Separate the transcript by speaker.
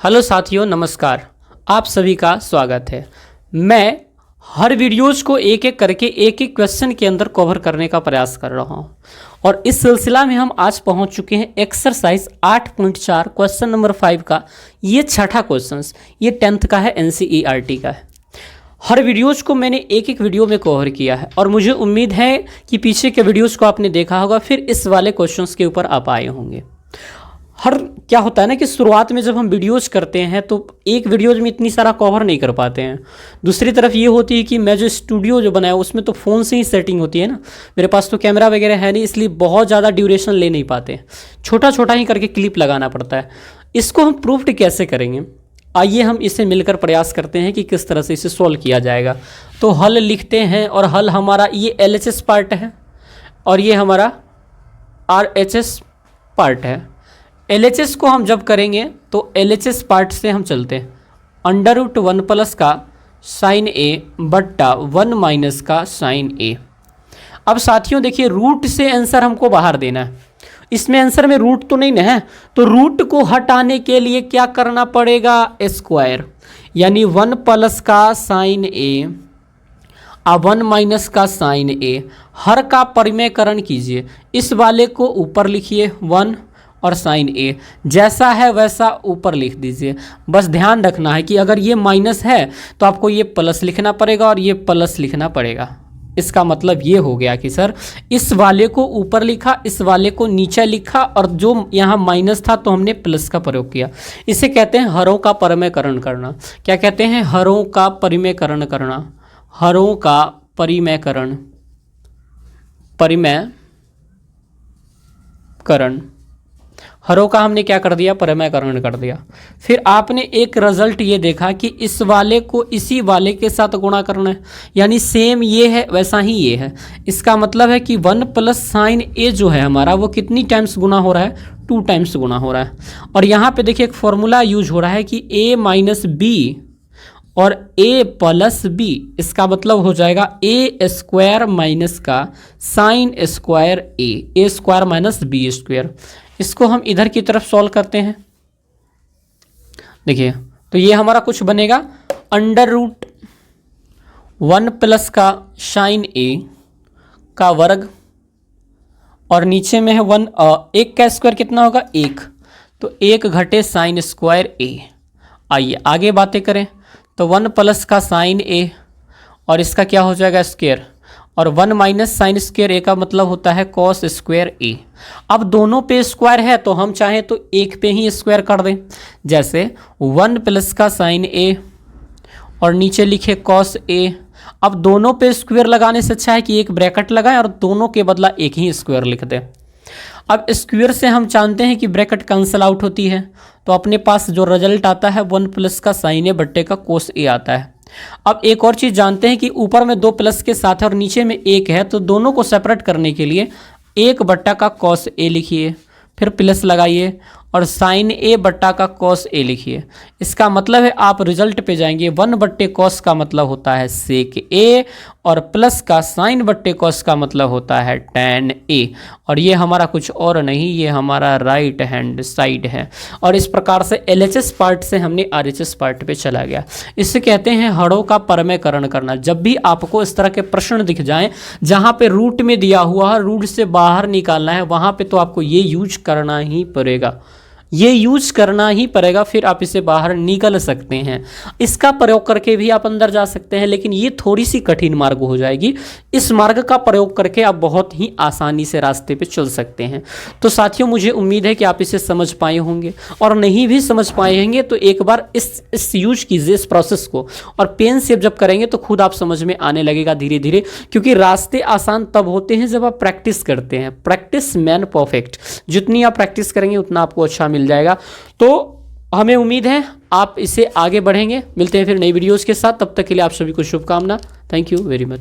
Speaker 1: Hello साथियों, नमस्कार। आप सभी का स्वागत है। मैं हर वीडियोज़ को एक एक करके एक एक क्वेश्चन के अंदर कवर करने का प्रयास कर रहा हूं और इस सिलसिला में हम आज पहुंच चुके हैं एक्सरसाइज 8.4 क्वेश्चन नंबर 5 का। ये छठा क्वेश्चन, ये 10th का है, NCERT का है। हर वीडियोज़ को मैंने एक एक वीडियो में कवर किया है और मुझे उम्मीद है कि पीछे के वीडियोज़ को आपने देखा होगा, फिर इस वाले क्वेश्चंस के ऊपर आप आए होंगे। क्या होता है ना कि शुरुआत में जब हम वीडियोज़ करते हैं तो एक वीडियोज़ में इतनी सारा कवर नहीं कर पाते हैं। दूसरी तरफ ये होती है कि मैं जो स्टूडियो जो बनाया उसमें तो फ़ोन से ही सेटिंग होती है ना, मेरे पास तो कैमरा वगैरह है नहीं, इसलिए बहुत ज़्यादा ड्यूरेशन ले नहीं पाते, छोटा छोटा ही करके क्लिप लगाना पड़ता है। इसको हम प्रूफ्ड कैसे करेंगे, आइए हम इसे मिलकर प्रयास करते हैं कि किस तरह से इसे सॉल्व किया जाएगा। तो हल लिखते हैं और हल हमारा ये LHS पार्ट है और ये हमारा RHS पार्ट है। LHS को हम जब करेंगे तो LHS पार्ट से हम चलते हैं, √1 प्लस का साइन ए बट्टा 1 माइनस का साइन ए। अब साथियों देखिए, रूट से आंसर हमको बाहर देना है। इसमें आंसर में रूट तो नहीं ना है, तो रूट को हटाने के लिए क्या करना पड़ेगा, स्क्वायर, यानी 1 प्लस का साइन ए अब 1 माइनस का साइन ए। हर का परिमेयकरण कीजिए, इस वाले को ऊपर लिखिए 1 और साइन ए जैसा है वैसा ऊपर लिख दीजिए। बस ध्यान रखना है कि अगर ये माइनस है तो आपको ये प्लस लिखना पड़ेगा और ये प्लस लिखना पड़ेगा। इसका मतलब ये हो गया कि सर इस वाले को ऊपर लिखा, इस वाले को नीचे लिखा और जो यहाँ माइनस था तो हमने प्लस का प्रयोग किया। इसे कहते हैं हरों का परिमेयकरण करना। क्या कहते हैं, हरों का परिमेयकरण करना। हरों का परिमेयकरण हरों का हमने क्या कर दिया, परिमेयकरण कर दिया। फिर आपने एक रिजल्ट ये देखा कि इस वाले को इसी वाले के साथ गुणा करना है, यानी सेम ये है वैसा ही ये है। इसका मतलब है कि 1 प्लस साइन ए जो है हमारा वो कितनी टाइम्स गुणा हो रहा है, 2 टाइम्स गुणा हो रहा है। और यहाँ पे देखिए एक फॉर्मूला यूज हो रहा है कि a माइनस बी और a प्लस बी। इसका मतलब हो जाएगा a स्क्वायर माइनस का sign square a square minus b square. इसको हम इधर की तरफ सॉल्व करते हैं। देखिए तो ये हमारा कुछ बनेगा √1 प्लस का साइन ए का वर्ग और नीचे में है 1 का स्क्वायर कितना होगा, 1, तो 1 घटे साइन स्क्वायर ए। आइए आगे बातें करें। तो 1 प्लस का साइन ए और इसका क्या हो जाएगा, स्क्वायर, और 1 माइनस साइन स्क्वायर ए का मतलब होता है कॉस स्क्वायर ए। अब दोनों पे स्क्वायर है तो हम चाहें तो एक पे ही स्क्वायर कर दें, जैसे 1 प्लस का साइन ए और नीचे लिखे कॉस ए। अब दोनों पे स्क्वायर लगाने से अच्छा है कि एक ब्रैकेट लगाएं और दोनों के बदला एक ही स्क्वायर लिख दें। अब स्क्वायर से हम जानते हैं कि ब्रैकेट कैंसिल आउट होती है, तो अपने पास जो रिजल्ट आता है 1 प्लस का साइन ए बट्टे का कोस ए आता है। अब एक और चीज़ जानते हैं कि ऊपर में 2 प्लस के साथ है और नीचे में 1 है, तो दोनों को सेपरेट करने के लिए 1 बट्टा का कॉस ए लिखिए, फिर प्लस लगाइए और साइन ए बट्टा का कॉस ए लिखिए। इसका मतलब है आप रिजल्ट पे जाएंगे, 1 बट्टे कॉस का मतलब होता है सेक ए और प्लस का साइन बट्टे कॉस का मतलब होता है टैन ए, और ये हमारा कुछ और नहीं, ये हमारा राइट हैंड साइड है। और इस प्रकार से LHS पार्ट से हमने RHS पार्ट पे चला गया। इसे कहते हैं हरों का परिमेयकरण करना। जब भी आपको इस तरह के प्रश्न दिख जाएं जहाँ पे रूट में दिया हुआ है, रूट से बाहर निकालना है, वहाँ पे तो आपको ये यूज करना ही पड़ेगा, ये यूज करना ही पड़ेगा, फिर आप इसे बाहर निकल सकते हैं। इसका प्रयोग करके भी आप अंदर जा सकते हैं, लेकिन ये थोड़ी सी कठिन मार्ग हो जाएगी। इस मार्ग का प्रयोग करके आप बहुत ही आसानी से रास्ते पे चल सकते हैं। तो साथियों मुझे उम्मीद है कि आप इसे समझ पाए होंगे, और नहीं भी समझ पाए होंगे तो एक बार इस यूज कीजिए इस प्रोसेस को, और पेन से जब करेंगे तो खुद आप समझ में आने लगेगा धीरे धीरे, क्योंकि रास्ते आसान तब होते हैं जब आप प्रैक्टिस करते हैं। Practice man perfect. जितनी आप प्रैक्टिस करेंगे उतना आपको अच्छा मिल जाएगा। तो हमें उम्मीद है आप इसे आगे बढ़ेंगे। मिलते हैं फिर नई वीडियोस के साथ, तब तक के लिए आप सभी को शुभकामना। Thank you very much.